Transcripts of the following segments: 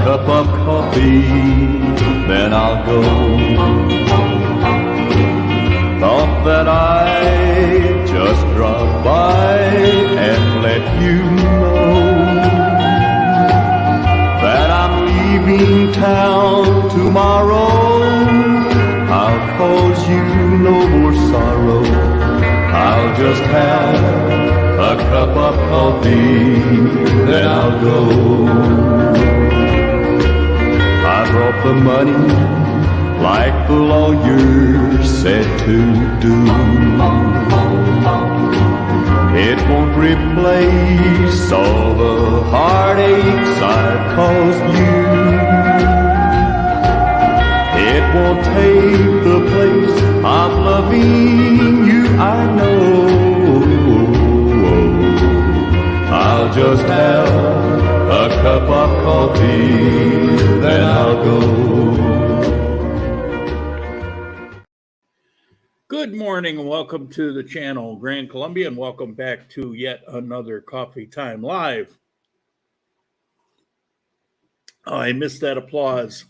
cup of coffee, then I'll go. Thought that I'd just drop by and let you know that I'm leaving town tomorrow. I'll cause you no more sorrow. I'll just have a cup of coffee, then I'll go. I brought the money like the lawyer said to do. It won't replace all the heartaches I've caused you. It won't take the place of loving you, I know. I'll just have a cup of coffee, then I'll go. Good morning and welcome to the channel, Grand Columbia, and welcome back to yet another Coffee Time Live. Oh, I missed that applause.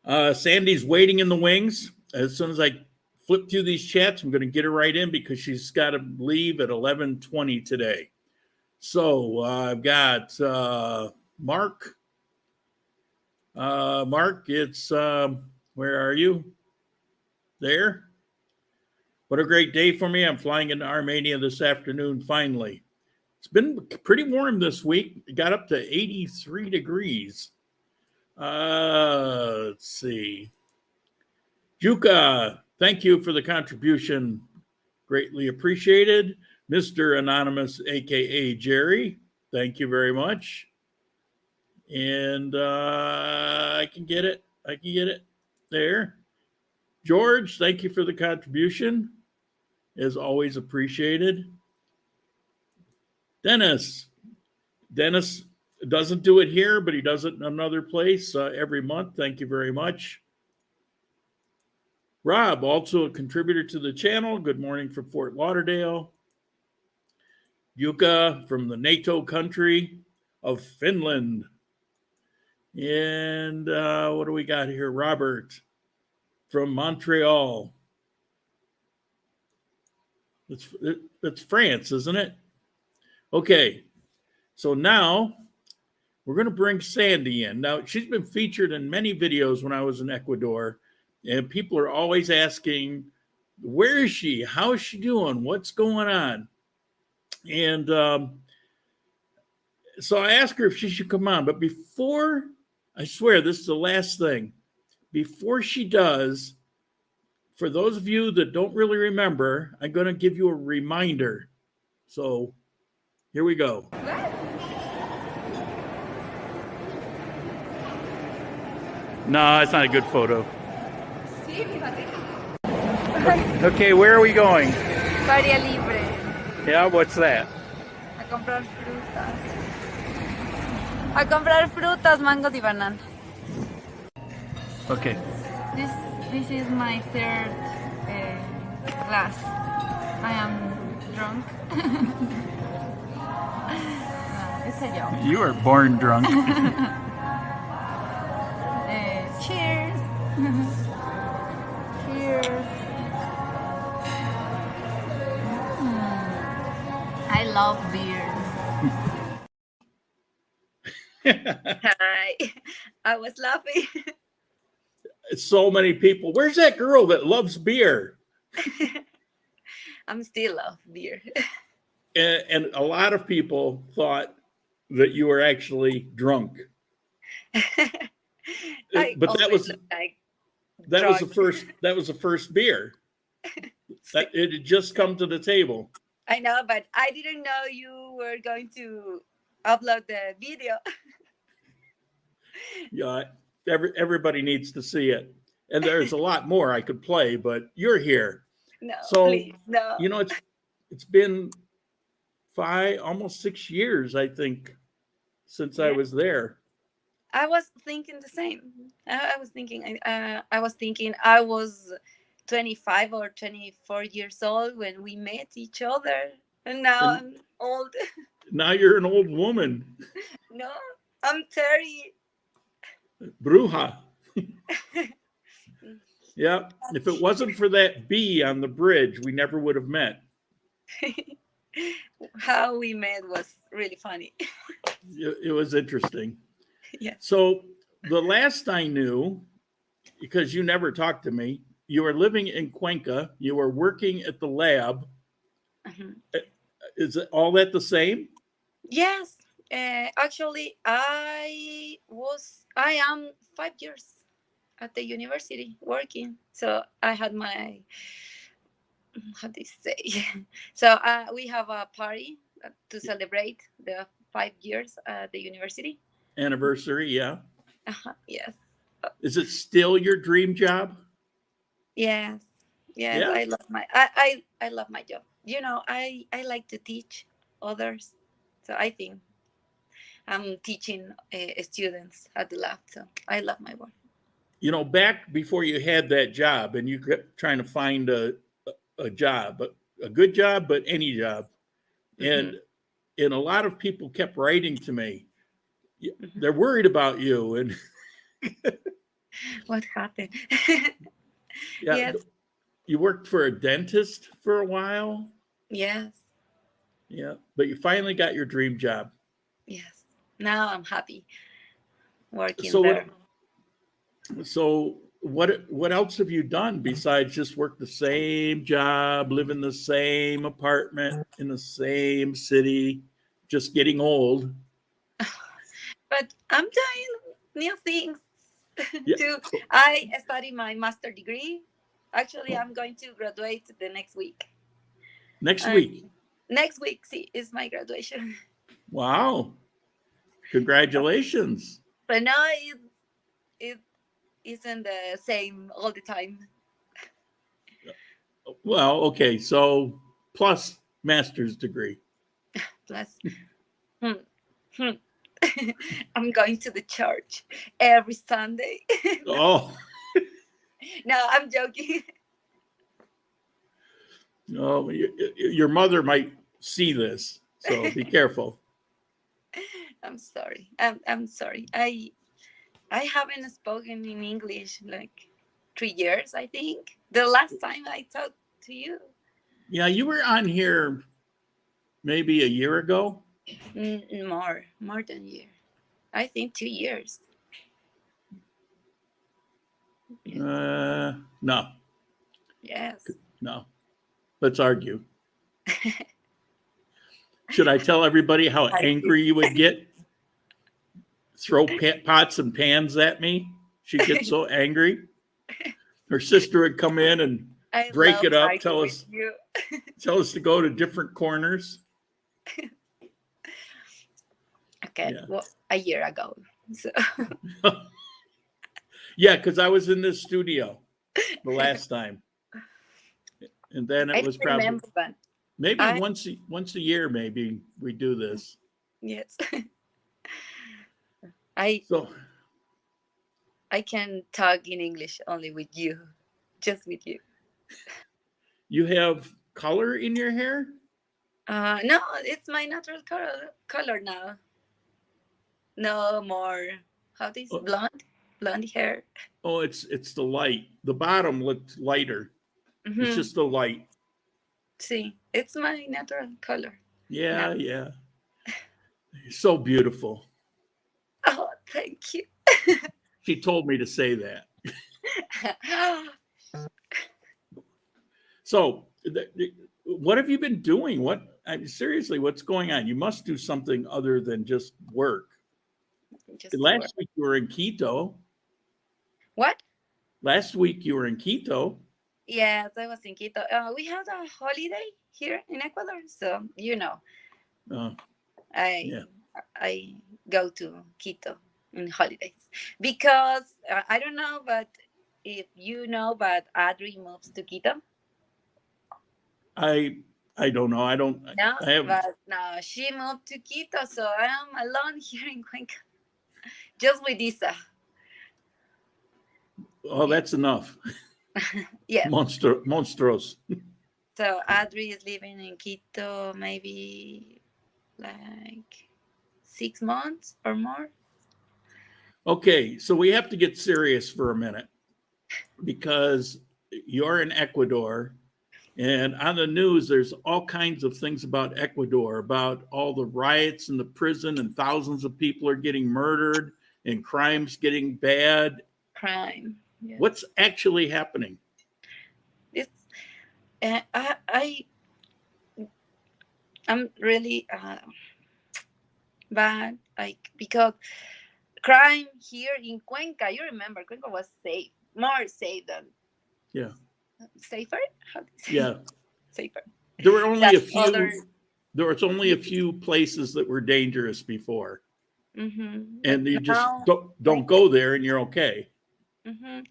Sandy's waiting in the wings. As soon as I flip through these chats, I'm going to get her right in because she's got to leave at 11:20 today. So I've got Mark. Mark, it's, where are you? There. What a great day for me. I'm flying into Armenia this afternoon, finally. It's been pretty warm this week. It got up to 83 degrees. Let's see. Juka, thank you for the contribution. Greatly appreciated. Mr. Anonymous, a.k.a. Jerry, thank you very much. And I can get it. There. George, thank you for the contribution. As always, appreciated. Dennis doesn't do it here, but he does it in another place every month. Thank you very much. Rob, also a contributor to the channel. Good morning from Fort Lauderdale. Yuka from the NATO country of Finland. And what do we got here? Robert from Montreal. It's France, isn't it? Okay, so now we're going to bring Sandy in. Now, she's been featured in many videos when I was in Ecuador, and people are always asking, where is she? How is she doing? What's going on? And so I asked her if she should come on, but before, I swear this is the last thing, before she does, for those of you that don't really remember, I'm going to give you a reminder. So here we go. No, it's not a good photo. Okay, where are we going? Varia Libre. Yeah, what's that? A comprar frutas. A comprar frutas, mangos y bananas. Okay. This is my third glass. I am drunk. It's a joke. You are born drunk. Cheers. Cheers. I love beer. Hi. I was laughing. So many people. Where's that girl that loves beer? I'm still love beer. And a lot of people thought that you were actually drunk. But that was the first beer. That it had just come to the table. I know, but I didn't know you were going to upload the video. Yeah, everybody needs to see it. And there's a lot more I could play, but you're here. No, so, please, no. You know, it's been almost 6 years, I think, since I was there. I was thinking the same. I was thinking I was 25 or 24 years old when we met each other, and now I'm old. Now you're an old woman. No, I'm Terry. Bruja. Yeah. If it wasn't for that bee on the bridge, we never would have met. How we met was really funny. It was interesting. Yeah. So the last I knew, because you never talked to me, you were living in Cuenca. You were working at the lab. Mhm. Is it all that the same? Yes. Actually, I am 5 years at the university working. So I had my, how do you say? So we have a party to celebrate the 5 years at the university. Anniversary, yeah. Yes. Is it still your dream job? Yes. Yes. Yeah. I love my job. You know, I like to teach others. So I think I'm teaching students at the lab. So I love my work. You know, back before you had that job and you kept trying to find a job, a good job, but any job. Mhm. And a lot of people kept writing to me. Mhm. They're worried about you. And What happened? yeah, Yes. you worked for a dentist for a while. Yes. Yeah, but you finally got your dream job. Yes. Now I'm happy working So there. what else have you done besides just work the same job, live in the same apartment in the same city, just getting old? But I'm doing new things Yeah. too. I study my master degree. Actually, I'm going to graduate the next week. Next Uh, week. Next week, see, is my graduation. Wow. Congratulations. But no, it isn't the same all the time. Well, okay, so plus master's degree. Plus, hmm, hmm. I'm going to the church every Sunday. Oh, No, I'm joking. no, your mother might see this, so be careful. I'm sorry. I'm sorry. I haven't spoken in English like 3 years, I think. The last time I talked to you. Yeah, you were on here maybe a year ago. More than a year. I think 2 years. No, Yes. no. Let's argue. Should I tell everybody how angry you would get? Throw pots and pans at me? She'd get so angry. Her sister would come in and I break love it up, arguing with you. tell us to go to different corners. Okay, Yeah. well, a year ago. So Yeah, because I was in this studio the last time. And then I it was don't probably remember, but maybe I once a year, maybe we do this. yes. I So I can talk in English only with you. Just with you. you have color in your hair? No, it's my natural color now. No more. How this Oh, blonde hair. oh, it's the light. The bottom looked lighter. It's Mm-hmm. just the light. See, it's my natural color now. Yeah, yeah. You're so beautiful. Oh, thank you. She told me to say that. So, what have you been doing? Seriously, what's going on? You must do something other than just work. Just to work. Last week you were in Quito. What? Last week you were in Quito. Yes, I was in Quito. We had a holiday here in Ecuador, so Uh, I yeah. I go to Quito in holidays because I don't know, but if you know, but Adri moves to Quito. I don't know. No, I have. but no, she moved to Quito, so I am alone here in Cuenca, just with Isa. Oh, that's enough. Yes. Monstros. So Adri is living in Quito maybe like 6 months or more. Okay, so we have to get serious for a minute because you're in Ecuador, and on the news, there's all kinds of things about Ecuador, about all the riots in the prison, and thousands of people are getting murdered and crimes getting bad. Crime. Yes. What's actually happening? It's I'm really bad, like, because crime here in Cuenca. You remember Cuenca was safe, more safe than Yeah. safer. How do you say? Yeah. Safer. There were only That a few. other. There was only a few places that were dangerous before, Mm-hmm. and you just Now, don't go there, and you're okay. mm-hmm.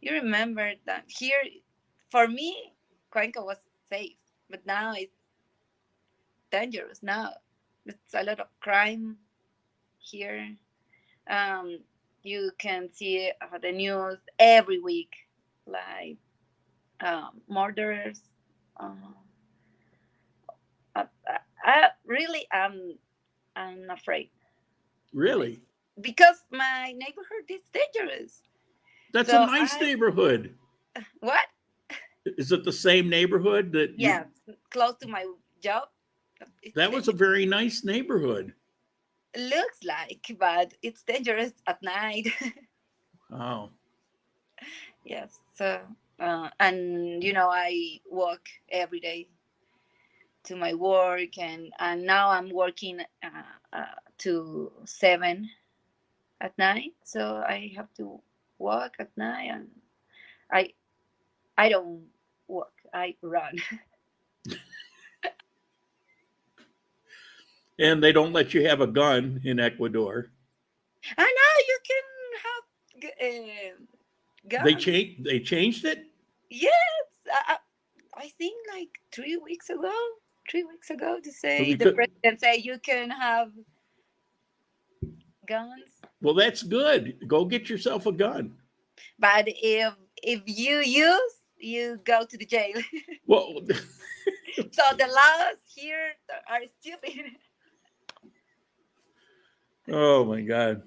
You remember that here, for me, Cuenca was safe, but now it's dangerous. Now it's a lot of crime here. You can see the news every week, like murders. I really I'm afraid. Really? Because my neighborhood is dangerous. That's So a nice neighborhood. What? Is it the same neighborhood that you? Yeah, close to my job. That was a very nice neighborhood. Looks like, but it's dangerous at night. Oh. Yes. So, and I walk every day to my work, and now I'm working to 7 at night, so I have to walk at night, and I don't walk, I run. And they don't let you have a gun in Ecuador. And now you can have They guns. changed it? Yes, I think like 3 weeks ago. 3 weeks ago, to say the president say you can have guns. Well, that's good. Go get yourself a gun. But if you use, you go to the jail. Well, so the laws here are stupid. oh my God.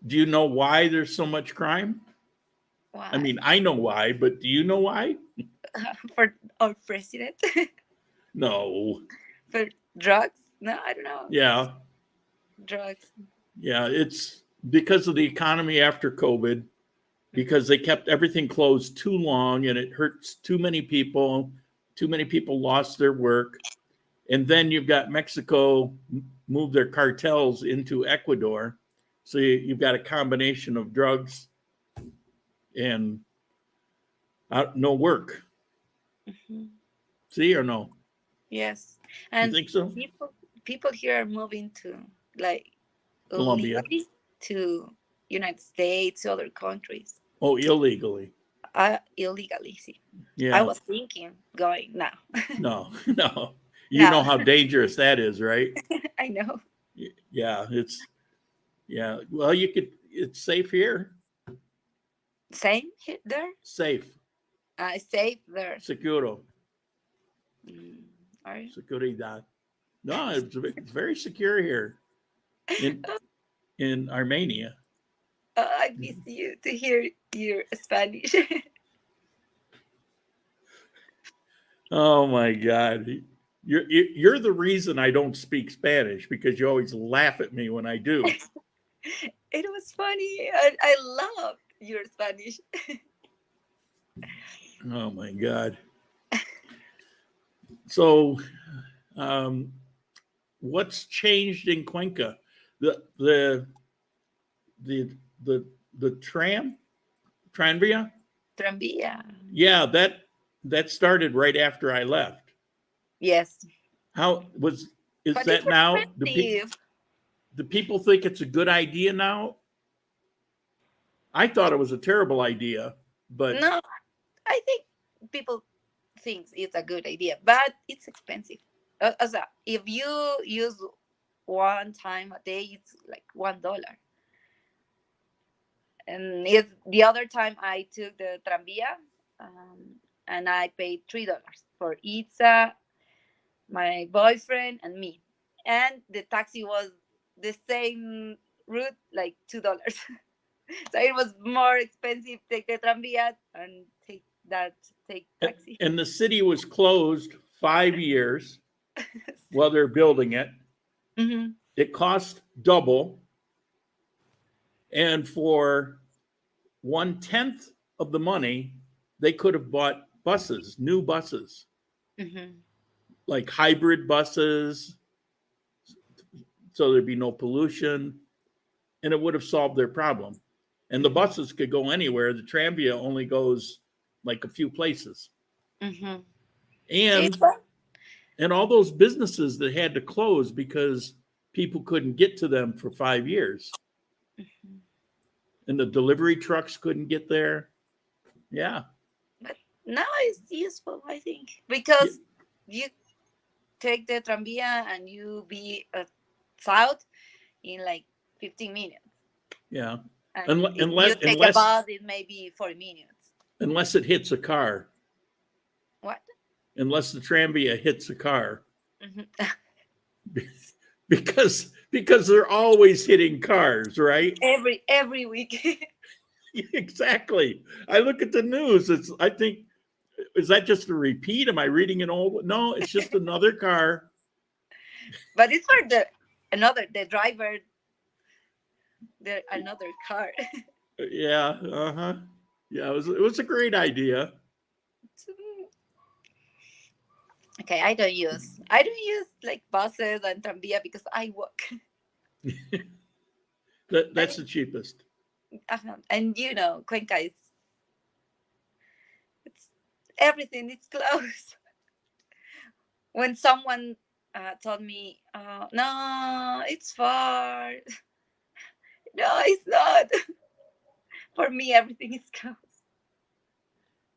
Do you know why there's so much crime? Why? I mean, I know why, but do you know why? For our president? No. For drugs? No, I don't know. Yeah. Drugs. Yeah, it's because of the economy after COVID, because they kept everything closed too long and it hurts too many people. Too many people lost their work. And then you've got Mexico move their cartels into Ecuador. So you've got a combination of drugs and no work. Mm-hmm. See or no? Yes. And you think so? People here are moving to like Colombia illegally to United States, other countries. Oh, illegally. Illegally, see. Yeah. I was thinking going now. No. You know how dangerous that is, right? I know. Yeah, well, it's safe here. Same there? Safe. Safe there. Seguro. Are you? Seguridad. No, it's very secure here in Armenia. I miss you to hear your Spanish. Oh my God. You're the reason I don't speak Spanish, because you always laugh at me when I do. It was funny. I love your Spanish. Oh my God. So, what's changed in Cuenca? The tranvia? Tranvia. Yeah, that started right after I left. Yes. Is that now? Do people think it's a good idea now? I thought it was a terrible idea, but no, I think people think it's a good idea, but it's expensive. If you use one time a day, it's like $1, and it's the other time I took the tranvia, and I paid $3 for Itza, my boyfriend, and me, and the taxi was the same route like $2. So it was more expensive take the tranvía and take taxi. And the city was closed 5 years while they're building it. Mm-hmm. It cost double. And for 1/10 of the money, they could have bought buses, new buses, Mm-hmm. like hybrid buses, so there'd be no pollution, and it would have solved their problem. And the buses could go anywhere. The tranvia only goes like a few places. Mm-hmm. And all those businesses that had to close because people couldn't get to them for 5 years. Mm-hmm. And the delivery trucks couldn't get there. Yeah. But now it's useful, I think, because you take the tranvía and you be south in like 15 minutes. Yeah. And if you take a bus, it may be 40 minutes. Unless it hits a car. What? Unless the tranvia hits a car. Mm-hmm. because they're always hitting cars, right? Every week. Exactly. I look at the news. I think, is that just a repeat? Am I reading an old? No, it's just another car. But it's for the driver. Another car. Yeah. Yeah. It was a great idea. Okay, I don't use like buses and tranvía because I walk. That's the cheapest. And Cuenca it's everything. It's close. When someone told me, "No, it's far." No, it's not. For me, everything is close.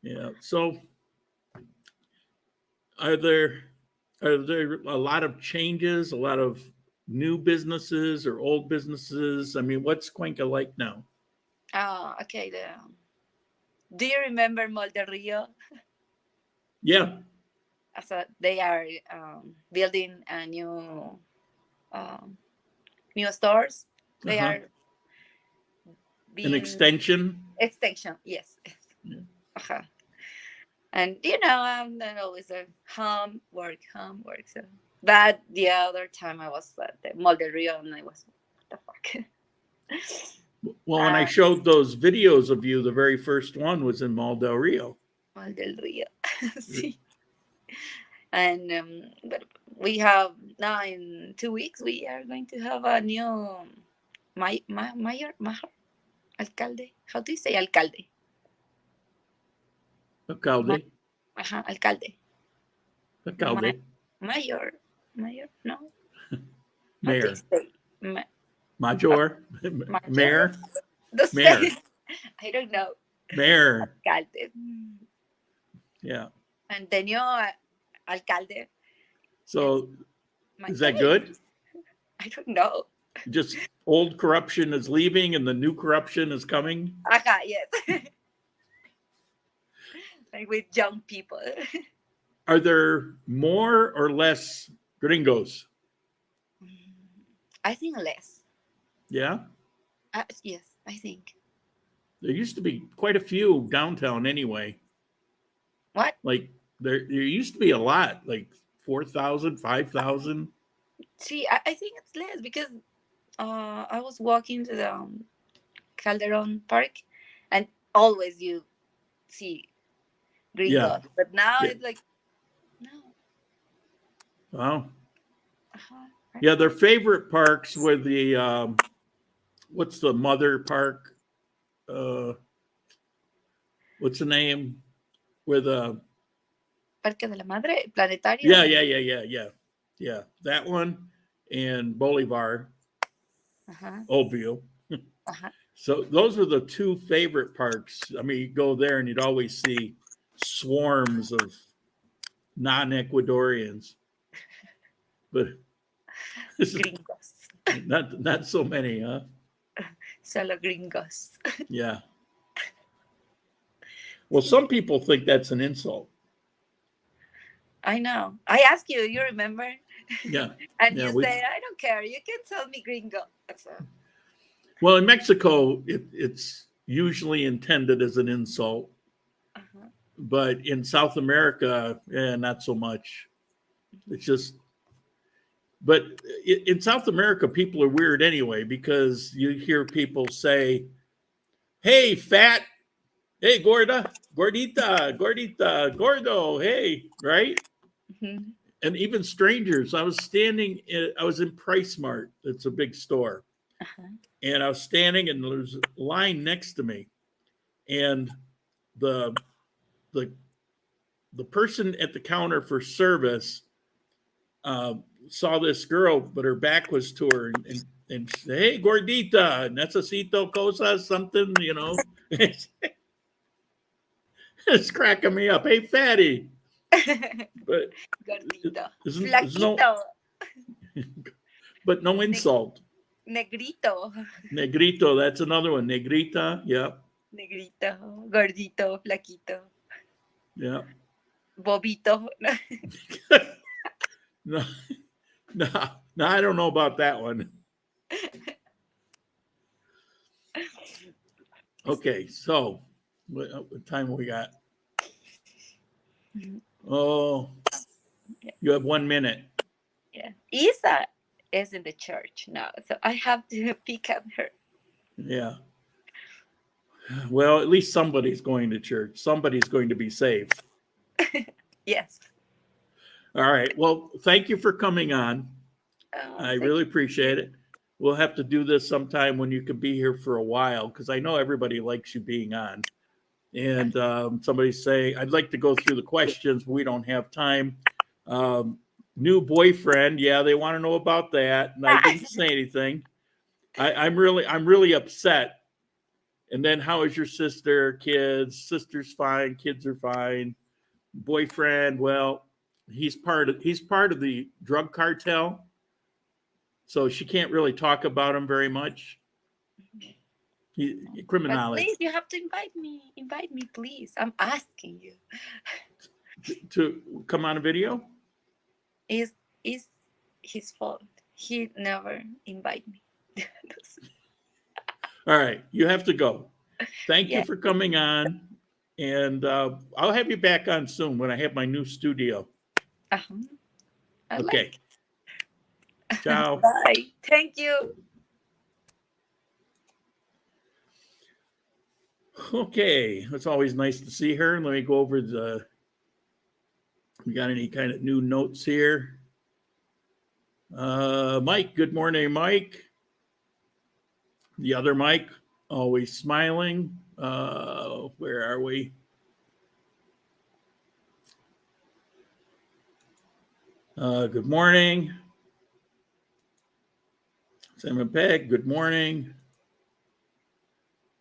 Yeah. So, are there a lot of changes, a lot of new businesses or old businesses? I mean, what's Cuenca like now? Okay. Do you remember Mall del Rio? Yeah. So they are building a new stores. They are an extension. Extension, yes. Yeah. And I'm always a homework. So, but the other time I was at the Mall del Rio and I was, what the fuck? Well, when I showed those videos of you, the very first one was in Mall del Rio. Mall del Rio. See. And but we have now in 2 weeks we are going to have a new mayor, alcalde. How do you say alcalde? Alcalde. Alcalde. Alcalde. Mayor. No. Mayor. Major. Mayor. Mayor. I don't know. Mayor. Alcalde. Yeah. And the new alcalde. So, is that good? I don't know. Just old corruption is leaving and the new corruption is coming? Yes. Like with young people. Are there more or less gringos? I think less. Yeah? Yes, I think. There used to be quite a few downtown anyway. What? Like, there used to be a lot, like 4,000, 5,000. See, I think it's less because I was walking to the Calderon Park and always you see gringos. But now it's like, no. Wow. Yeah, their favorite parks were the, what's the mother park? What's the name? Where the Parque de la Madre, Planetario. Yeah. That one and Bolivar, Obvio. So those were the two favorite parks. I mean, you go there and you'd always see swarms of non-Ecuadorians, but gringos. not so many, huh? Solo gringos. Yeah. Well, some people think that's an insult. I know. I asked you, you remember? Yeah. And you say, I don't care. You can tell me gringo. So, Well, in Mexico, it's usually intended as an insult, but in South America, not so much. It's just, but in South America, people are weird anyway, because you hear people say, hey, fat, hey, gorda, gordita, gordita, gordo, hey, right? Mhm. And even strangers. I was in PriceSmart. It's a big store. And I was standing, and there was a line next to me. And the person at the counter for service saw this girl, but her back was to her, and she said, hey, gordita, necesito cosas, something, you know. It's cracking me up. Hey, fatty. But Gordito. there's Flaquito. no, but no insult. Negrito. Negrito, that's another one. Negrita, yeah. Negrito. Gordito. Flaquito. Yeah. Bobito. No, no, I don't know about that one. Okay, so what time we got? Oh, you have 1 minute. Yeah. Isa is in the church now, so I have to pick up her. Yeah. Well, at least somebody's going to church. Somebody's going to be saved. Yes. All right. Well, thank you for coming on. I really appreciate it. We'll have to do this sometime when you can be here for a while, because I know everybody likes you being on. And somebody's saying, I'd like to go through the questions, but we don't have time. New boyfriend. Yeah, they want to know about that. And I didn't say anything. I'm really upset. And then, how is your sister, kids? Sister's fine. Kids are fine. Boyfriend, well, he's part of the drug cartel. So she can't really talk about him very much. Criminality. Please, you have to invite me. Invite me, please. I'm asking you. To come on a video? Is his fault. He never invite me. All right, you have to go. Thank you for coming on, and I'll have you back on soon when I have my new studio. Okay. Ciao. Bye. Thank you. Okay, it's always nice to see her. Let me go over we got any kind of new notes here? Mike, good morning, Mike. The other Mike, always smiling. Where are we? Good morning. Simon Pegg, good morning.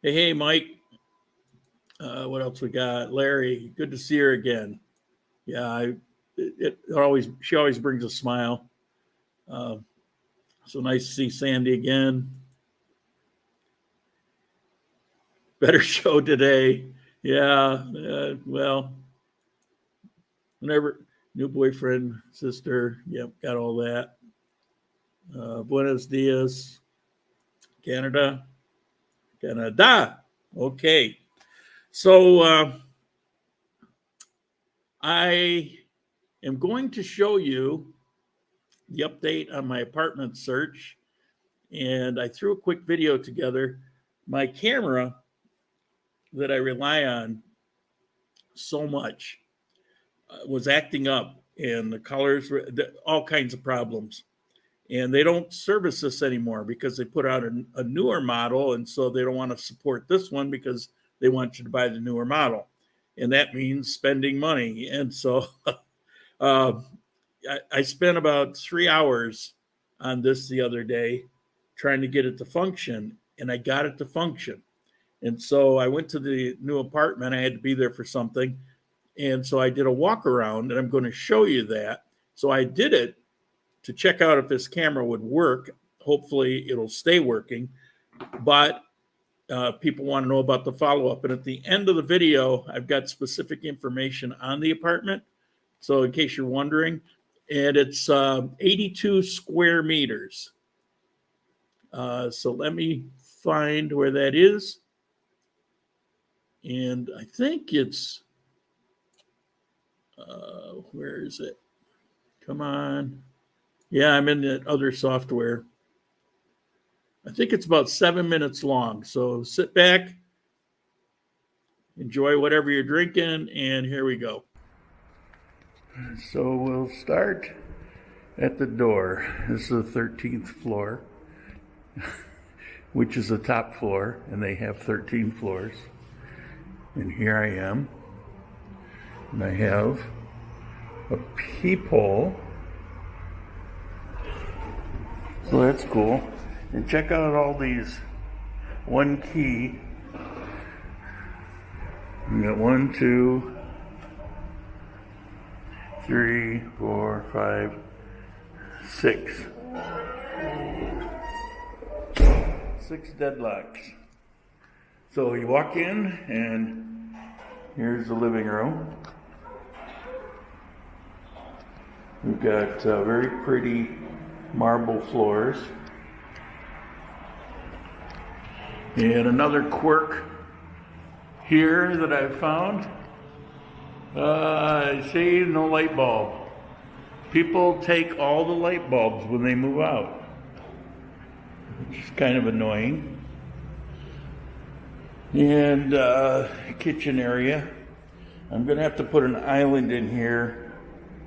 Hey, Mike. What else we got? Larry, good to see her again. Yeah, she always brings a smile. So nice to see Sandy again. Better show today. Yeah, well, whenever new boyfriend, sister, yep, got all that. Buenos dias, Canada. Okay. So I am going to show you the update on my apartment search. And I threw a quick video together. My camera that I rely on so much was acting up, and the colors were all kinds of problems. And they don't service this anymore because they put out a newer model, and so they don't want to support this one because they want you to buy the newer model, and that means spending money. And so I spent about 3 hours on this the other day trying to get it to function, and I got it to function. And so I went to the new apartment. I had to be there for something. And so I did a walk around, and I'm going to show you that. So I did it to check out if this camera would work. Hopefully it'll stay working. But people want to know about the follow-up. And at the end of the video, I've got specific information on the apartment. So in case you're wondering, and it's 82 square meters. So let me find where that is. And I think it's, where is it? Come on. Yeah, I'm in that other software. I think it's about 7 minutes long. So sit back, enjoy whatever you're drinking, and here we go. So we'll start at the door. This is the 13th floor, which is the top floor, and they have 13 floors. And here I am, and I have a peephole. So that's cool. And check out all these one key. We got 1, 2, 3, 4, 5, 6. 6 deadlocks. So you walk in, and here's the living room. We've got very pretty marble floors. And another quirk here that I've found, I see no light bulb. People take all the light bulbs when they move out, which is kind of annoying. And kitchen area. I'm gonna have to put an island in here,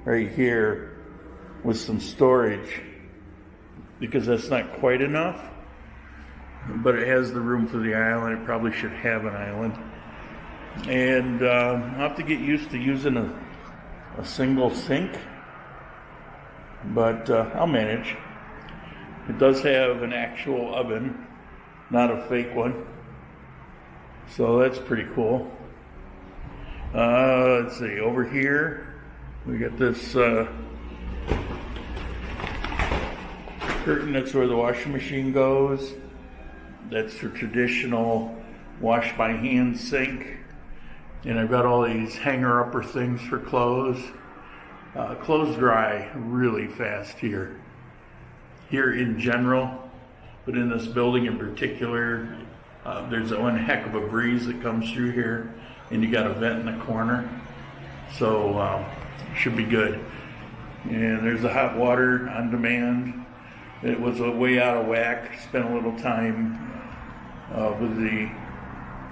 right here, with some storage, because that's not quite enough. But it has the room for the island. It probably should have an island. And I'll have to get used to using a single sink, but I'll manage. It does have an actual oven, not a fake one. So that's pretty cool. Let's see, over here, we got this curtain. That's where the washing machine goes. That's for traditional wash by hand sink. And I've got all these hanger-upper things for clothes. Clothes dry really fast here. Here in general, but in this building in particular, there's one heck of a breeze that comes through here, and you got a vent in the corner. So it should be good. And there's the hot water on demand. It was way out of whack. Spent a little time with the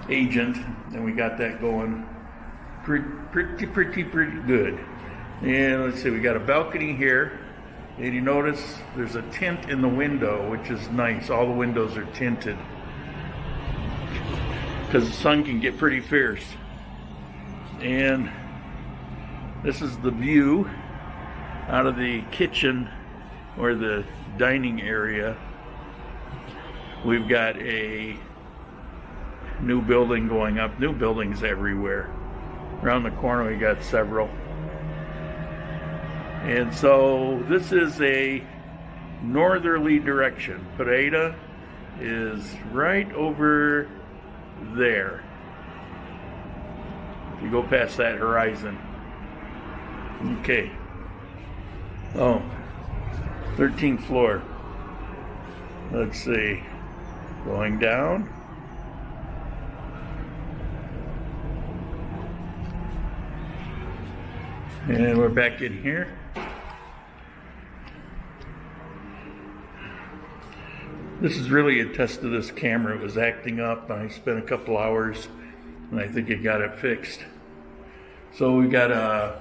agent, and we got that going pretty good. And let's see, we got a balcony here, and you notice there's a tint in the window, which is nice. All the windows are tinted because the sun can get pretty fierce. And this is the view out of the kitchen or the dining area. We've got a new building going up, new buildings everywhere. Around the corner we got several. And so this is a northerly direction. Pereira is right over there. You go past that horizon. Okay. Oh, 13th floor. Let's see. Going down. And we're back in here. This is really a test of this camera. It was acting up, and I spent a couple hours, and I think it got it fixed. So we got a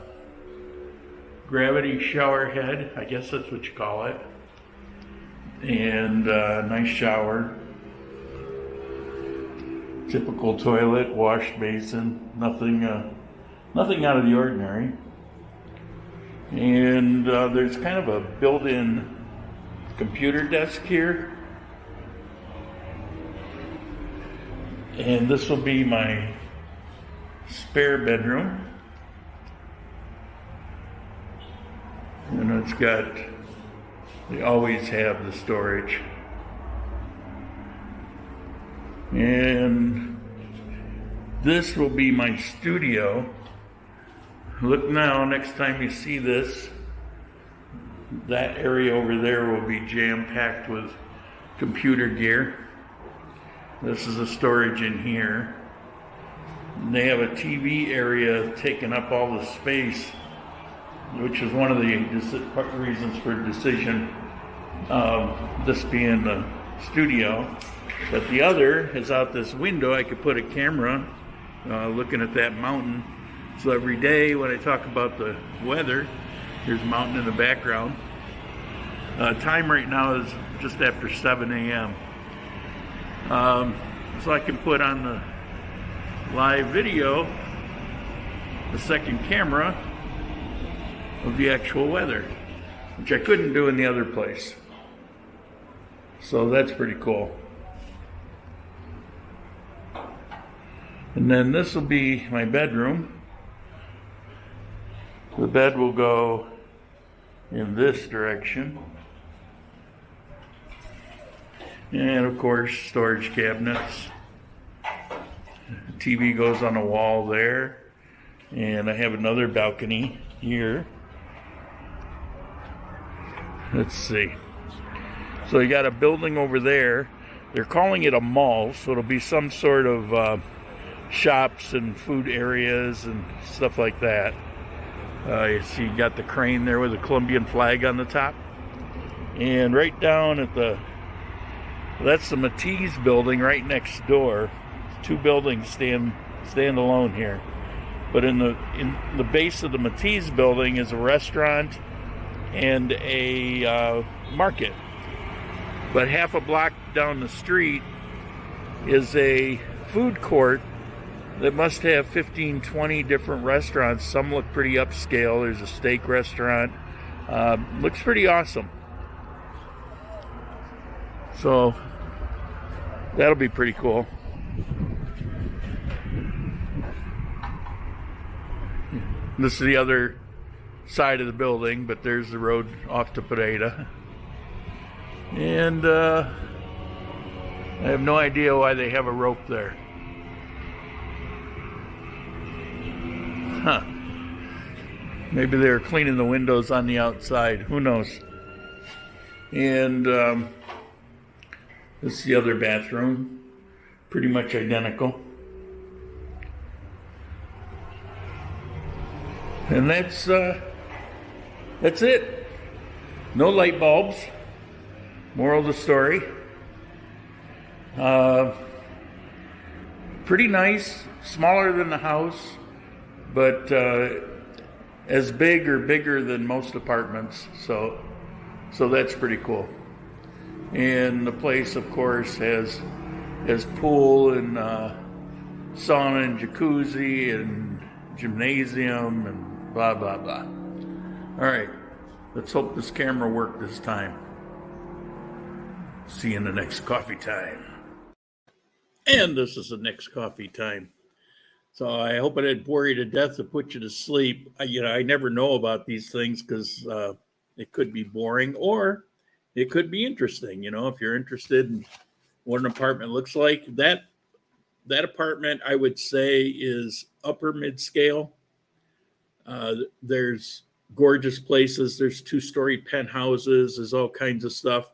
gravity shower head, I guess that's what you call it, and a nice shower. Typical toilet, wash basin, nothing out of the ordinary. And there's kind of a built-in computer desk here. And this will be my spare bedroom. And it's got, they always have the storage. And this will be my studio. Look now, next time you see this, that area over there will be jam-packed with computer gear. This is a storage in here. And they have a TV area taking up all the space, which is one of the reasons for decision, this being the studio. But the other is out this window. I could put a camera looking at that mountain. So every day when I talk about the weather, there's a mountain in the background. Time right now is just after 7 a.m. So I can put on the live video the second camera of the actual weather, which I couldn't do in the other place. So that's pretty cool. And then this will be my bedroom. The bed will go in this direction. And of course, storage cabinets. TV goes on a wall there. And I have another balcony here. Let's see. So you got a building over there. They're calling it a mall, so it'll be some sort of shops and food areas and stuff like that. You see you got the crane there with the Colombian flag on the top. And right down at that's the Matisse building right next door. Two buildings stand alone here. But in the base of the Matisse building is a restaurant and a market. But half a block down the street is a food court that must have 15, 20 different restaurants. Some look pretty upscale. There's a steak restaurant. Looks pretty awesome. So that'll be pretty cool. This is the other side of the building, but there's the road off to Pereira. And I have no idea why they have a rope there. Huh. Maybe they're cleaning the windows on the outside. Who knows? And this is the other bathroom. Pretty much identical. And that's it. No light bulbs. Moral of the story. Pretty nice. Smaller than the house, but as big or bigger than most apartments. So that's pretty cool. And the place, of course, has pool and sauna and jacuzzi and gymnasium and blah, blah, blah. All right, let's hope this camera worked this time. See you in the next coffee time. And this is the next coffee time. So I hope I didn't bore you to death to put you to sleep. I never know about these things because it could be boring or it could be interesting. If you're interested in what an apartment looks like, that apartment I would say is upper mid-scale. There's gorgeous places. There's 2-story penthouses. There's all kinds of stuff.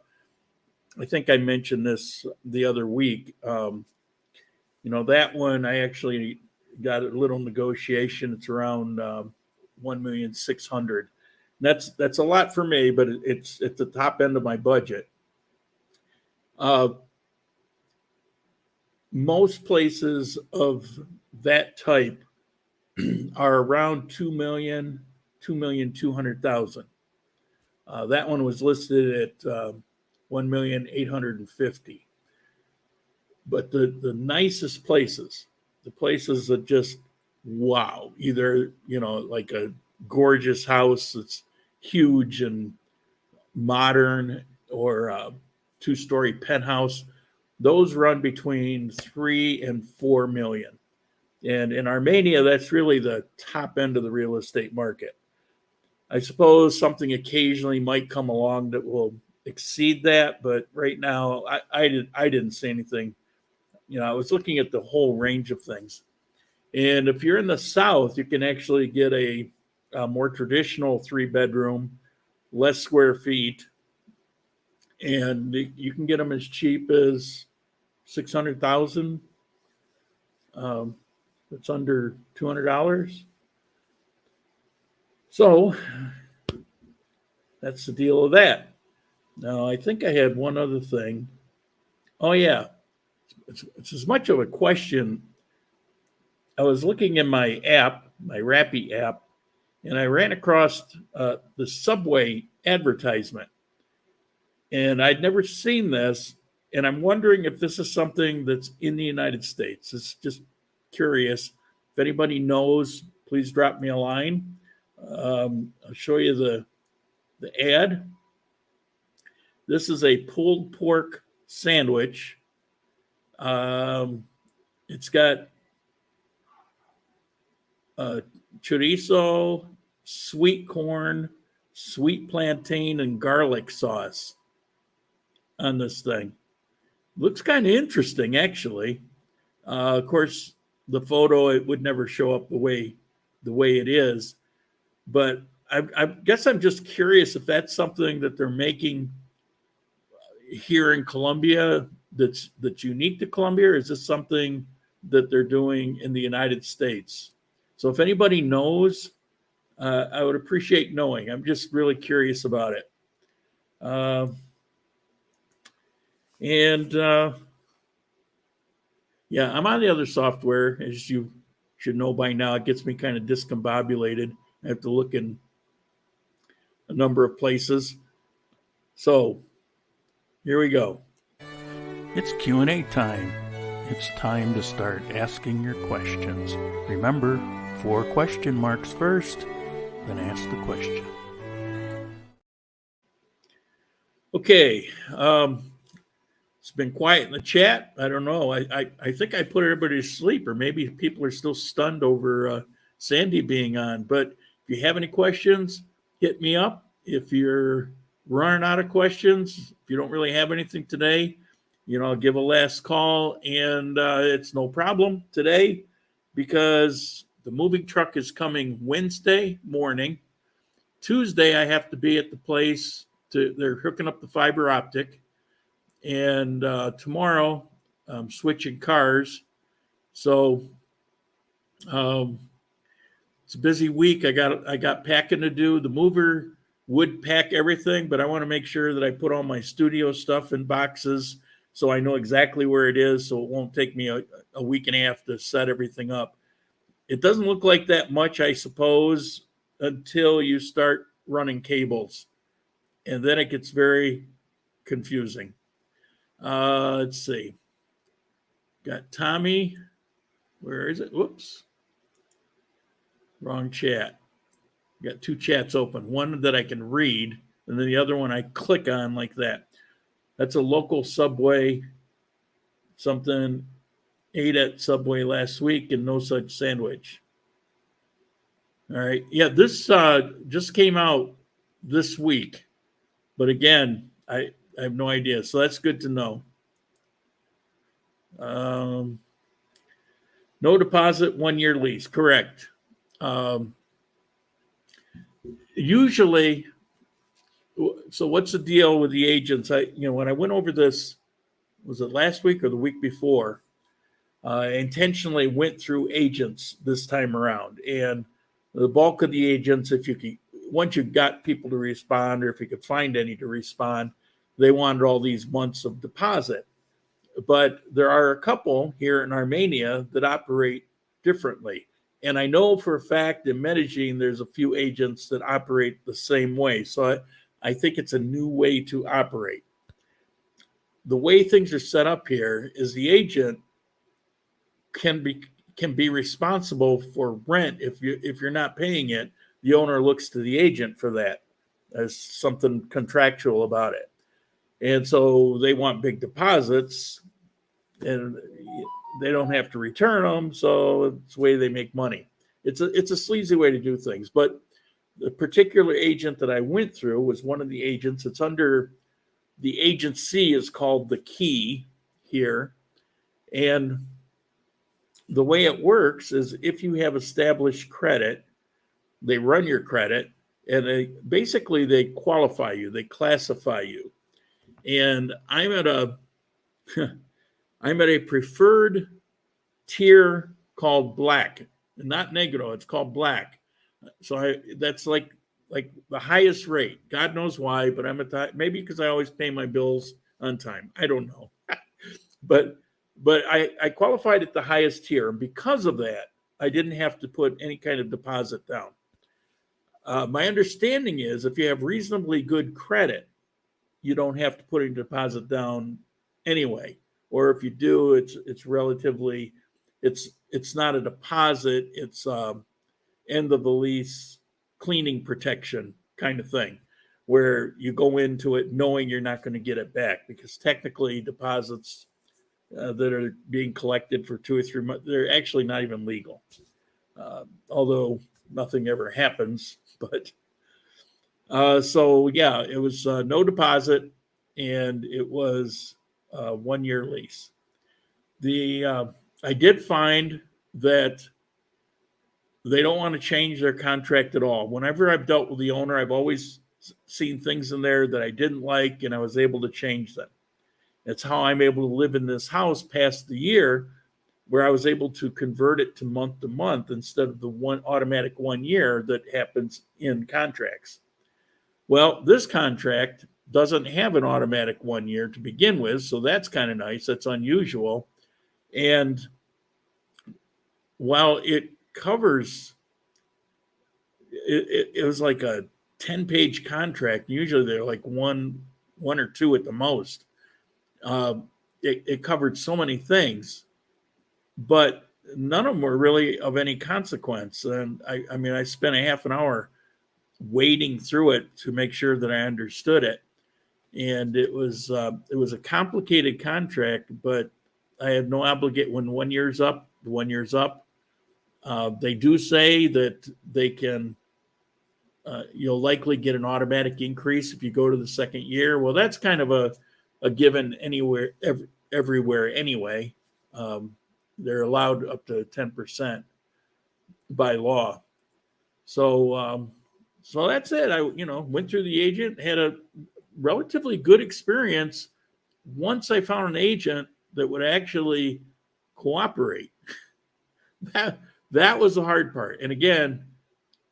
I think I mentioned this the other week. That one I actually got a little negotiation. It's around $1,600,000. That's a lot for me, but it's at the top end of my budget. Most places of that type are around $2,200,000. That one was listed at $1,850,000. But the nicest places, the places that just wow, either like a gorgeous house that's huge and modern, or a 2-story penthouse, those run between 3 and 4 million. And in Armenia, that's really the top end of the real estate market. I suppose something occasionally might come along that will exceed that, but right now I didn't see anything. I was looking at the whole range of things. And if you're in the South, you can actually get a more traditional 3-bedroom, less square feet, and you can get them as cheap as 600,000. It's under $200. So that's the deal with that. Now, I think I had one other thing. Oh, yeah. It's as much of a question. I was looking in my app, my Rappi app, and I ran across the Subway advertisement. And I'd never seen this. And I'm wondering if this is something that's in the United States. It's just curious. If anybody knows, please drop me a line. I'll show you the ad. This is a pulled pork sandwich. It's got chorizo, sweet corn, sweet plantain, and garlic sauce on this thing. Looks kind of interesting, actually. Of course, the photo, it would never show up the way it is. But I guess I'm just curious if that's something that they're making here in Colombia that's unique to Colombia, or is this something that they're doing in the United States? So if anybody knows, I would appreciate knowing. I'm just really curious about it. Yeah, I'm on the other software, as you should know by now. It gets me kind of discombobulated. I have to look in a number of places. So here we go. It's Q&A time. It's time to start asking your questions. Remember, 4 question marks first, then ask the question. Okay. It's been quiet in the chat. I don't know. I think I put everybody to sleep, or maybe people are still stunned over Sandy being on. But if you have any questions, hit me up. If you're running out of questions, if you don't really have anything today, I'll give a last call, and it's no problem today because the moving truck is coming Wednesday morning. Tuesday, I have to be at the place. They're hooking up the fiber optic. And tomorrow, I'm switching cars. So it's a busy week. I got packing to do. The mover would pack everything, but I want to make sure that I put all my studio stuff in boxes so I know exactly where it is, so it won't take me a week and a half to set everything up. It doesn't look like that much, I suppose, until you start running cables. And then it gets very confusing. Let's see. Got Tommy. Where is it? Whoops. Wrong chat. Got 2 chats open. One that I can read, and then the other one I click on like that. That's a local Subway. Something ate at Subway last week and no such sandwich. All right. Yeah, this just came out this week. But again, I have no idea. So that's good to know. No deposit, 1-year lease. Correct. Usually, so what's the deal with the agents? When I went over this, was it last week or the week before? I intentionally went through agents this time around, and the bulk of the agents, once you got people to respond, or if you could find any to respond, they wanted all these months of deposit. But there are a couple here in Armenia that operate differently. And I know for a fact in Medellin, there's a few agents that operate the same way. So I think it's a new way to operate. The way things are set up here is the agent can be responsible for rent. If you're not paying it, the owner looks to the agent for that. There's something contractual about it. And so they want big deposits, and they don't have to return them. So it's the way they make money. It's a sleazy way to do things. But the particular agent that I went through was one of the agents. It's under the agency is called The Key here. And the way it works is if you have established credit, they run your credit, and they qualify you, they classify you. And I'm at I'm at a preferred tier called black, not negro. It's called black. So that's like the highest rate. God knows why, but I'm at maybe because I always pay my bills on time. I don't know, but I qualified at the highest tier, and because of that, I didn't have to put any kind of deposit down. My understanding is if you have reasonably good credit, you don't have to put a deposit down anyway. Or if you do, it's relatively, it's not a deposit, it's end of the lease cleaning protection kind of thing, where you go into it knowing you're not going to get it back, because technically deposits that are being collected for 2 or 3 months, they're actually not even legal. Although nothing ever happens, but so yeah, it was no deposit, and it was a 1-year lease. I did find that they don't want to change their contract at all. Whenever I've dealt with the owner, I've always seen things in there that I didn't like, and I was able to change them. That's how I'm able to live in this house past the year, where I was able to convert it to month instead of the automatic 1 year that happens in contracts. Well, this contract doesn't have an automatic 1 year to begin with, so that's kind of nice. That's unusual. And while it covers, it was like a 10-page contract. Usually they're like one or two at the most. It covered so many things, but none of them were really of any consequence. And I mean, I spent a half an hour wading through it to make sure that I understood it. And it was a complicated contract, but I had no obligation. When 1 year's up, the 1 year's up. They do say that they can, you'll likely get an automatic increase if you go to the second year. Well, that's kind of a given anywhere, everywhere anyway. They're allowed up to 10% by law. So that's it. I went through the agent, had a relatively good experience once I found an agent that would actually cooperate. That was the hard part. And again,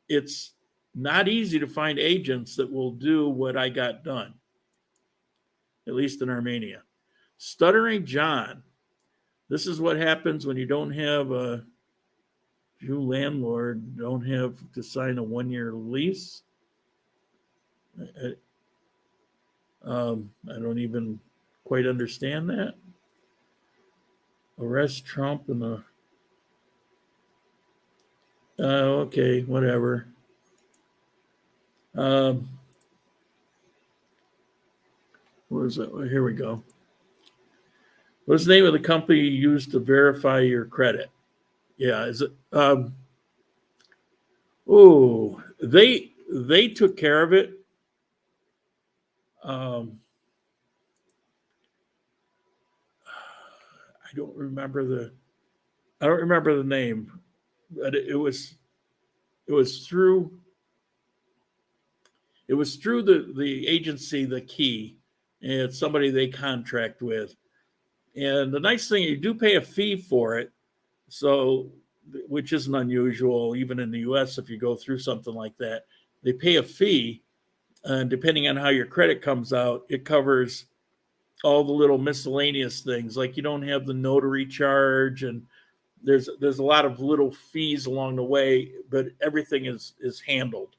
it's not easy to find agents that will do what I got done, at least in Armenia. Stuttering John. This is what happens when you don't have a Jew landlord, don't have to sign a 1 year lease. I don't even quite understand that. Arrest Trump and the okay, whatever. Where is that? Here we go. What's the name of the company you used to verify your credit? Yeah, is it? They took care of it. I don't remember the name, but it was through the agency, The Key, and it's somebody they contract with. And the nice thing, you do pay a fee for it, so which isn't unusual even in the US. If you go through something like that, they pay a fee, and depending on how your credit comes out, it covers all the little miscellaneous things, like you don't have the notary charge, and there's a lot of little fees along the way, but everything is handled.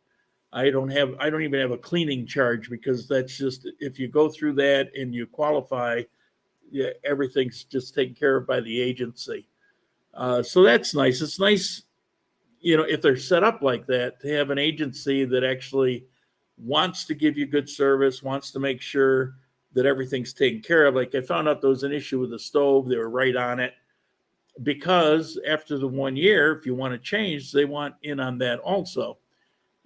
I don't even have a cleaning charge, because that's just, if you go through that and you qualify, yeah, everything's just taken care of by the agency. So that's nice. It's nice, if they're set up like that, to have an agency that actually wants to give you good service, wants to make sure that everything's taken care of. Like, I found out there was an issue with the stove. They were right on it, because after the 1 year, if you want to change, they want in on that also.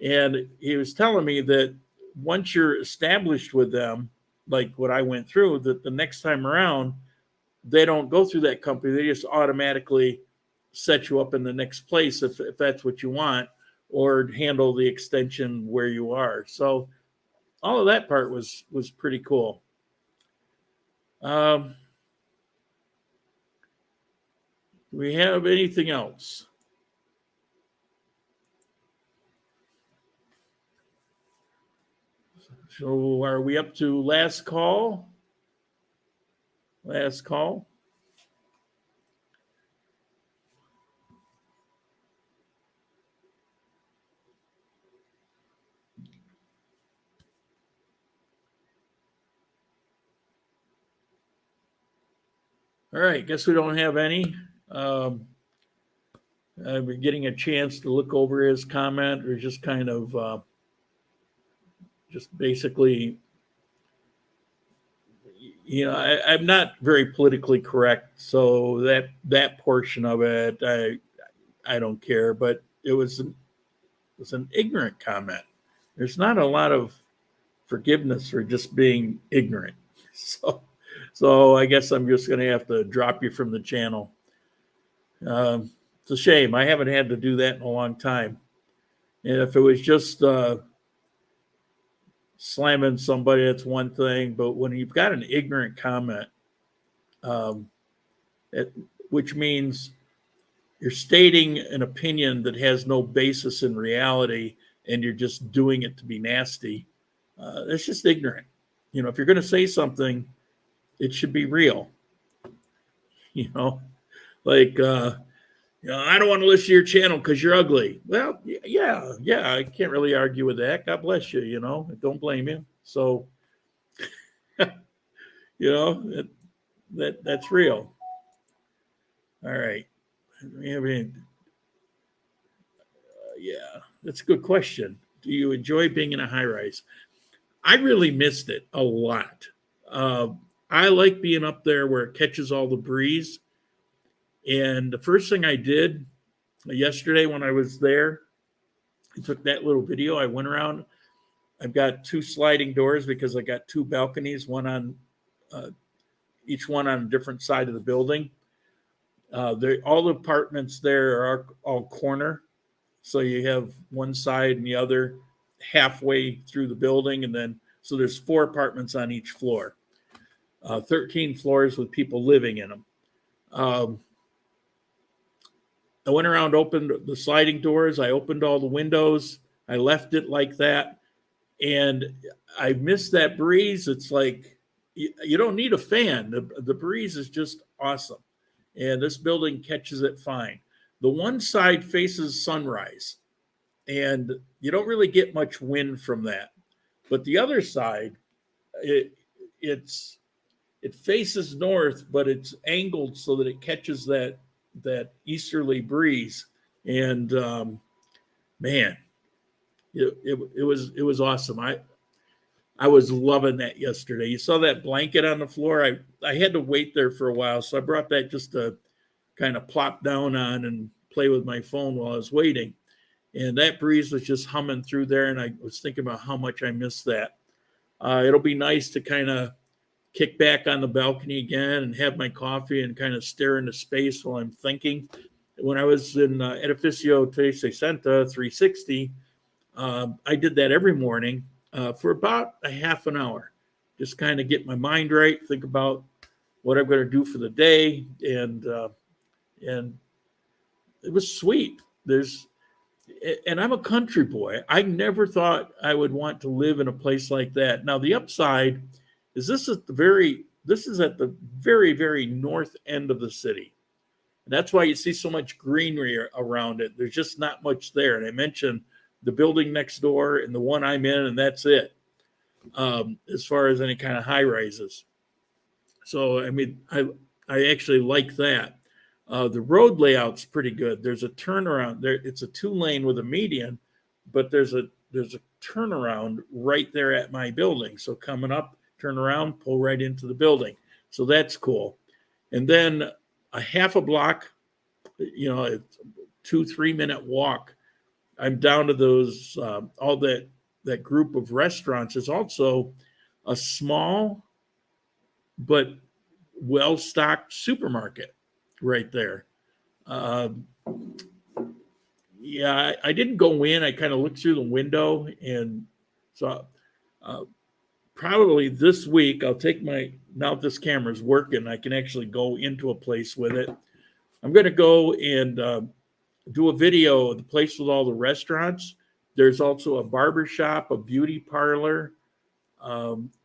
And he was telling me that once you're established with them, like what I went through, that the next time around, they don't go through that company. They just automatically set you up in the next place if that's what you want, or handle the extension where you are. So all of that part was pretty cool. Do we have anything else? So are we up to last call? Last call. All right, guess we don't have any. I've been getting a chance to look over his comment, or just kind of just basically, you know, I'm not very politically correct, so that portion of it, I don't care. But it was an ignorant comment. There's not a lot of forgiveness for just being ignorant. So I guess I'm just going to have to drop you from the channel. It's a shame. I haven't had to do that in a long time. And if it was just slamming somebody, that's one thing. But when you've got an ignorant comment, which means you're stating an opinion that has no basis in reality, and you're just doing it to be nasty, that's just ignorant. You know, if you're going to say something, it should be real. You know, like, you know, I don't want to listen to your channel because you're ugly. Well, yeah, I can't really argue with that. God bless you, you know, don't blame you. So, you know, that's real. All right. I mean, yeah, that's a good question. Do you enjoy being in a high rise? I really missed it a lot. I like being up there where it catches all the breeze. And the first thing I did yesterday when I was there, I took that little video. I went around. I've got 2 sliding doors because I got 2 balconies, one on each one on a different side of the building. All the apartments there are all corner. So you have one side and the other halfway through the building. And then, so there's 4 apartments on each floor. 13 floors with people living in them. I went around, opened the sliding doors. I opened all the windows. I left it like that. And I missed that breeze. It's like, you don't need a fan. The breeze is just awesome. And this building catches it fine. The one side faces sunrise, and you don't really get much wind from that. But the other side, it faces north, but it's angled so that it catches that easterly breeze. And man, it was awesome. I was loving that yesterday. You saw that blanket on the floor. I had to wait there for a while, so I brought that just to kind of plop down on and play with my phone while I was waiting. And that breeze was just humming through there, and I was thinking about how much I missed that. It'll be nice to kind of kick back on the balcony again and have my coffee and kind of stare into space while I'm thinking. When I was in Edificio T60 360, I did that every morning for about a half an hour. Just kind of get my mind right, think about what I'm going to do for the day, and it was sweet. And I'm a country boy. I never thought I would want to live in a place like that. Now, the upside is this is at the very, very north end of the city. And that's why you see so much greenery around it. There's just not much there. And I mentioned the building next door and the one I'm in, and that's it, as far as any kind of high rises. So, I mean, I actually like that. The road layout's pretty good. There's a turnaround there. It's a 2-lane with a median, but there's a turnaround right there at my building. So coming up, turn around, pull right into the building. So that's cool. And then a half a block, you know, a 2-3 minute walk, I'm down to those, all that group of restaurants. Is also a small but well-stocked supermarket right there. Yeah, I didn't go in. I kind of looked through the window, and so probably this week I'll take now this camera's working, I can actually go into a place with it. I'm going to go and do a video of the place with all the restaurants. There's also a barber shop, a beauty parlor.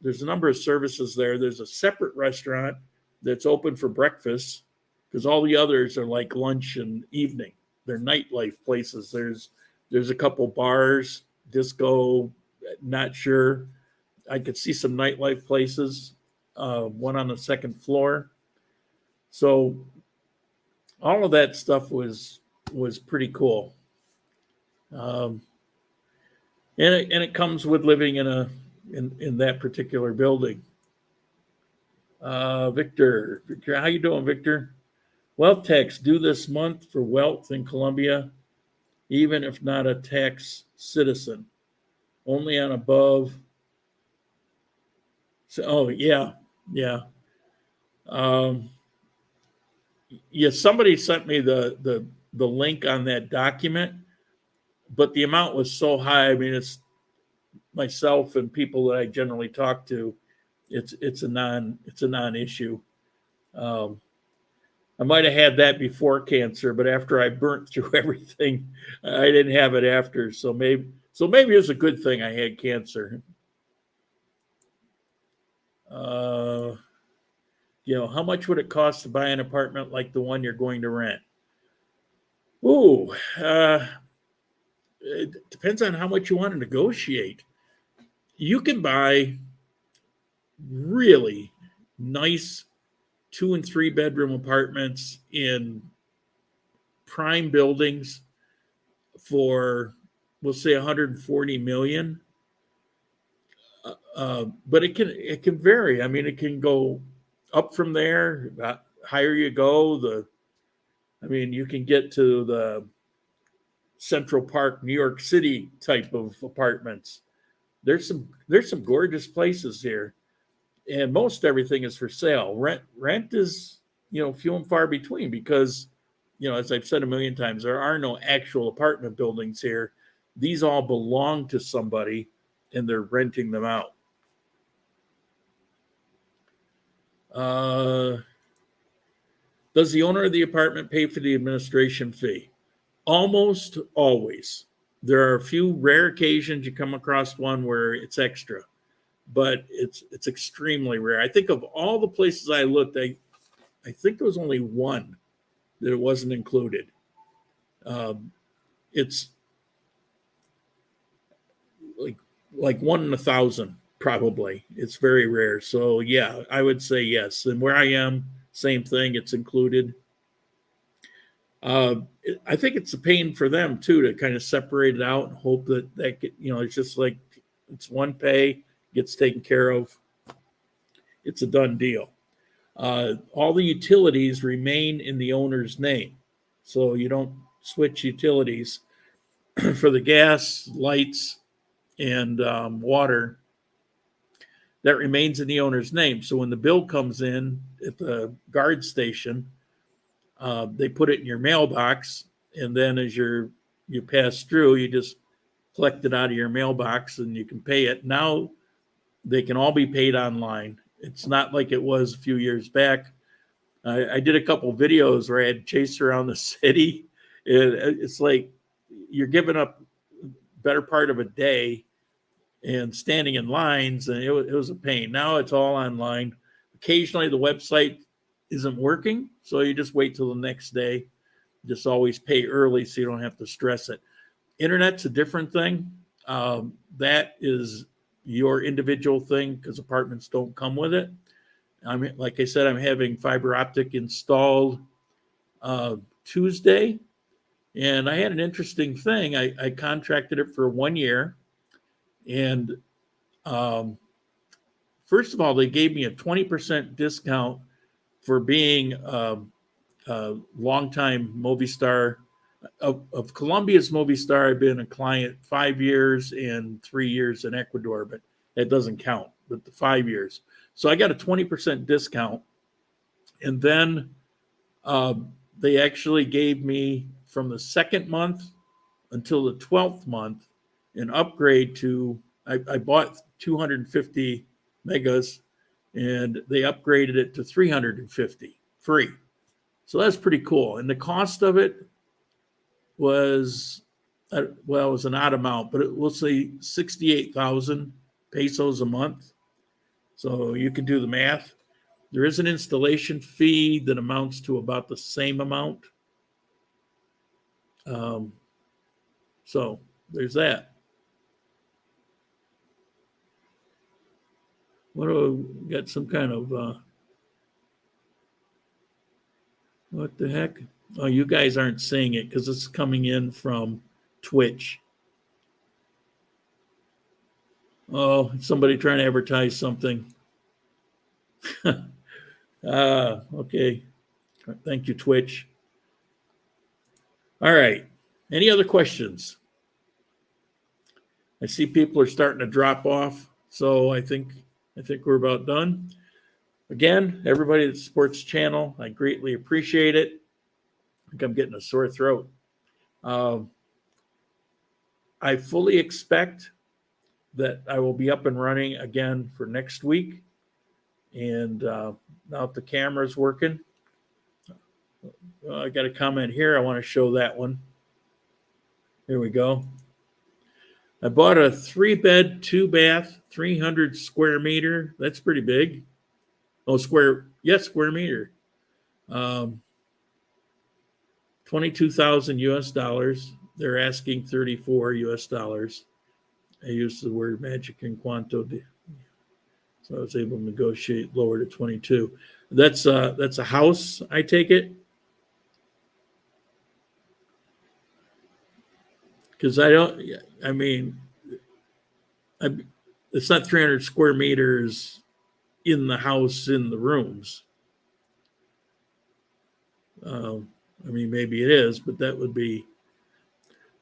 There's a number of services there. There's a separate restaurant that's open for breakfast because all the others are like lunch and evening. They're nightlife places. There's a couple bars, disco, not sure. I could see some nightlife places, one on the second floor. So all of that stuff was pretty cool. And it comes with living in that particular building. Victor, how you doing, Victor? Wealth tax due this month for wealth in Colombia, even if not a tax citizen, only on above. So, oh yeah. Yeah, somebody sent me the link on that document, but the amount was so high. I mean, it's myself and people that I generally talk to. It's a non-issue. I might have had that before cancer, but after I burnt through everything, I didn't have it after. So maybe it's a good thing I had cancer. How much would it cost to buy an apartment like the one you're going to rent? It depends on how much you want to negotiate. You can buy really nice 2 and 3 bedroom apartments in prime buildings for, we'll say, 140 million. But it can vary. I mean, it can go up from there. The higher you go, you can get to the Central Park, New York City type of apartments. There's some gorgeous places here, and most everything is for sale. Rent is few and far between because as I've said a million times, there are no actual apartment buildings here. These all belong to somebody, and they're renting them out. Does the owner of the apartment pay for the administration fee? Almost always. There are a few rare occasions you come across one where it's extra, but it's extremely rare. I think of all the places I looked, I think there was only one that it wasn't included. It's like 1 in 1,000, probably. It's very rare. So yeah, I would say yes. And where I am, same thing. It's included. I think it's a pain for them too to kind of separate it out and hope that it's just like it's one pay, gets taken care of. It's a done deal. All the utilities remain in the owner's name, so you don't switch utilities for the gas, lights, and water. That remains in the owner's name. So when the bill comes in at the guard station, they put it in your mailbox, and then as you pass through, you just collect it out of your mailbox and you can pay it. Now they can all be paid online. It's not like it was a few years back. I did a couple of videos where I had to chase around the city. It's like you're giving up better part of a day and standing in lines, and it was a pain. Now it's all online. Occasionally the website isn't working, so you just wait till the next day. Just always pay early so you don't have to stress it. Internet's a different thing. That is your individual thing because apartments don't come with it. Like I said, I'm having fiber optic installed Tuesday, and I had an interesting thing. I contracted it for 1 year, and first of all, they gave me a 20% discount for being a longtime Movistar. Of Colombia's Movistar, I've been a client 5 years and 3 years in Ecuador, but that doesn't count, but the 5 years. So I got a 20% discount. And then they actually gave me from the second month until the 12th month an upgrade to, I bought 250 megas and they upgraded it to 350 free. So that's pretty cool. And the cost of it was, well, it was an odd amount, but we'll say 68,000 pesos a month. So you can do the math. There is an installation fee that amounts to about the same amount. So there's that. What do we got? Some kind of what the heck? Oh, you guys aren't seeing it because it's coming in from Twitch. Oh, somebody trying to advertise something. Okay. Thank you, Twitch. All right. Any other questions? I see people are starting to drop off, so I think we're about done. Again, everybody that supports the channel, I greatly appreciate it. I think I'm getting a sore throat. I fully expect that I will be up and running again for next week. And now that the camera's working, I got a comment here. I want to show that one. Here we go. I bought a 3-bed, 2-bath, 300 square meter. That's pretty big. Oh, square meter. 22,000 US dollars. They're asking 34 US dollars. I used the word magic in cuanto, so I was able to negotiate lower to 22. That's a house, I take it. Because it's not 300 square meters in the house, in the rooms. Maybe it is, but that would be.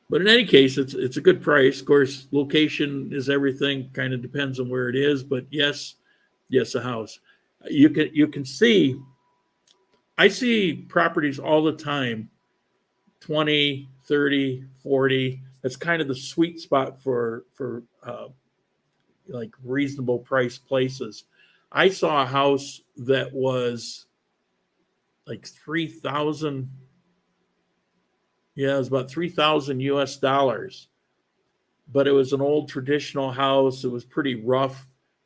But in any case, it's a good price. Of course, location is everything. Kind of depends on where it is, but yes, a house. You can see. I see properties all the time. 20, 30, 40. That's kind of the sweet spot for like reasonable price places. I saw a house that was like 3,000. Yeah, it was about 3,000 US dollars. But it was an old traditional house. It was pretty rough.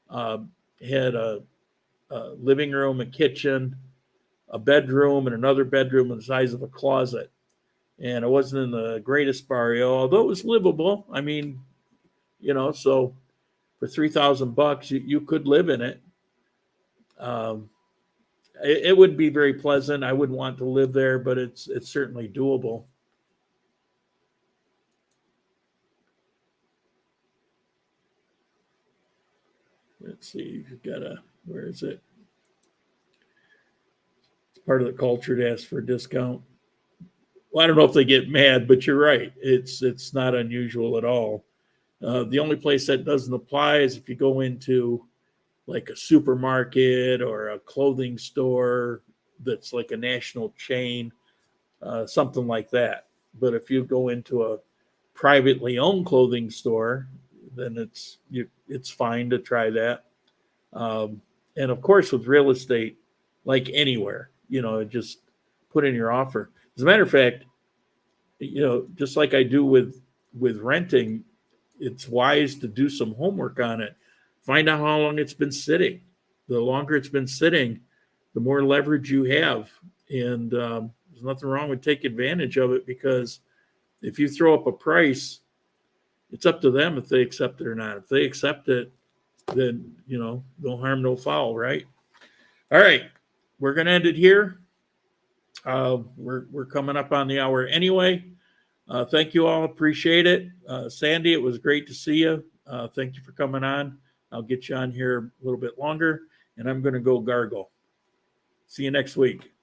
It had a living room, a kitchen, a bedroom, and another bedroom the size of a closet. And it wasn't in the greatest barrio, although it was livable. So for $3,000, you could live in it. It wouldn't be very pleasant. I wouldn't want to live there, but it's certainly doable. Let's see. Where is it? It's part of the culture to ask for a discount. Well, I don't know if they get mad, but you're right. It's not unusual at all. The only place that doesn't apply is if you go into like a supermarket or a clothing store that's like a national chain, something like that. But if you go into a privately owned clothing store, then it's fine to try that. And of course, with real estate, like anywhere, just put in your offer. As a matter of fact, just like I do with renting, it's wise to do some homework on it. Find out how long it's been sitting. The longer it's been sitting, the more leverage you have. And there's nothing wrong with taking advantage of it, because if you throw up a price, it's up to them if they accept it or not. If they accept it, then, no harm, no foul, right? All right. We're going to end it here. We're coming up on the hour anyway. Thank you all. Appreciate it. Sandy, it was great to see you. Thank you for coming on. I'll get you on here a little bit longer, and I'm going to go gargle. See you next week.